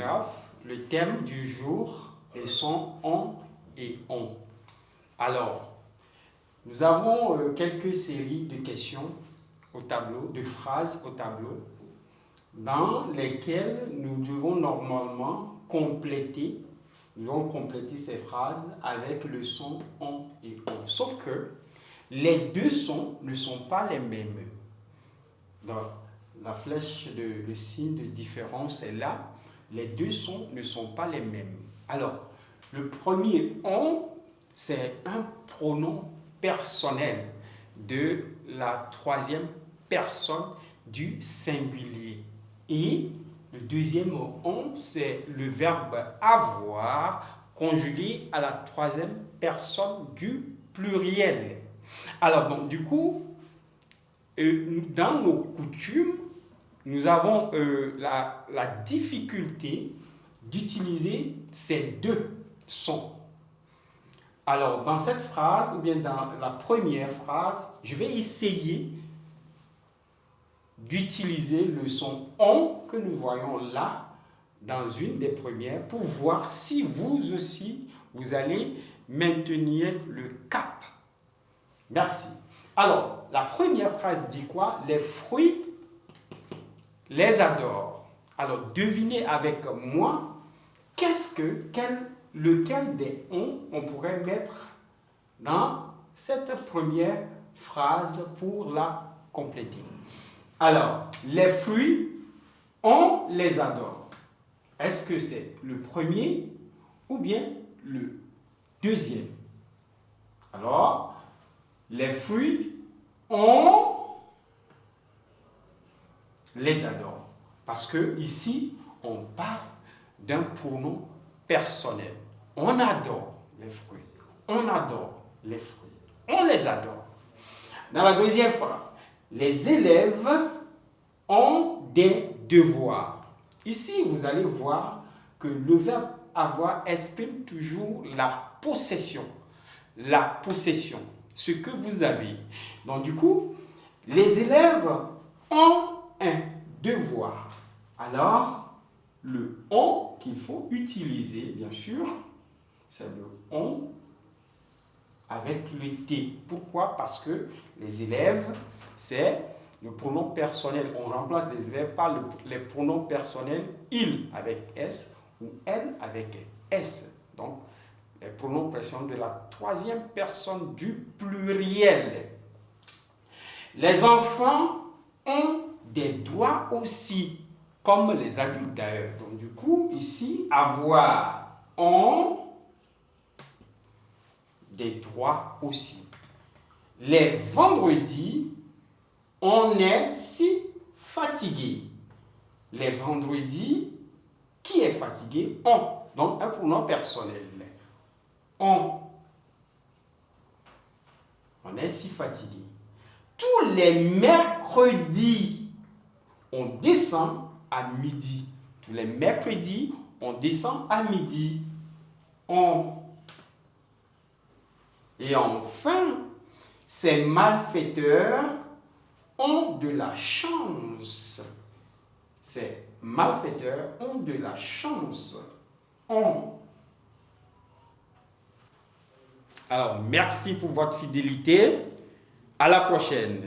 orthographe, le thème du jour, les sons on et on. Alors, nous avons quelques séries de questions au tableau, de phrases au tableau, dans lesquelles nous devons normalement compléter ces phrases avec le son on et on. Sauf que les deux sons ne sont pas les mêmes. Donc, la flèche, le signe de différence est là. Les deux sons ne sont pas les mêmes. Alors, le premier on, c'est un pronom personnel de la troisième personne du singulier. Et le deuxième on, c'est le verbe avoir conjugué à la troisième personne du pluriel. Alors, donc, du coup, dans nos coutumes, nous avons la difficulté d'utiliser ces deux sons. Alors, dans cette phrase, ou bien dans la première phrase, je vais essayer d'utiliser le son on que nous voyons là, dans une des premières, pour voir si vous aussi, vous allez maintenir le cap. Merci. Alors, la première phrase dit quoi? Les fruits les adorent. Alors, devinez avec moi, lequel des on pourrait mettre dans cette première phrase pour la compléter. Alors, les fruits, on les adore. Est-ce que c'est le premier ou bien le deuxième? Alors, les fruits, on les adore. Parce que ici, on parle d'un pronom personnel. On adore les fruits. On adore les fruits. On les adore. Dans la deuxième phrase, les élèves ont des devoirs. Ici, vous allez voir que le verbe avoir exprime toujours la possession. La possession. Ce que vous avez. Donc, du coup, les élèves ont un devoir. Alors, le on qu'il faut utiliser, bien sûr, c'est le on avec le T. Pourquoi? Parce que les élèves, c'est le pronom personnel. On remplace les élèves par les pronoms personnels il avec S ou elle avec S. Donc, les pronoms personnels de la troisième personne du pluriel. Les enfants ont des droits aussi, comme les adultes d'ailleurs. Donc, du coup, ici, avoir, ont des droits aussi. Les vendredis, on est si fatigué. Les vendredis, qui est fatigué? On. Donc, un pronom personnel. On est si fatigué. Tous les mercredis, on descend à midi. Tous les mercredis, on descend à midi. On. Et enfin, ces malfaiteurs ont de la chance. Ces malfaiteurs ont de la chance. On. Alors, merci pour votre fidélité. À la prochaine.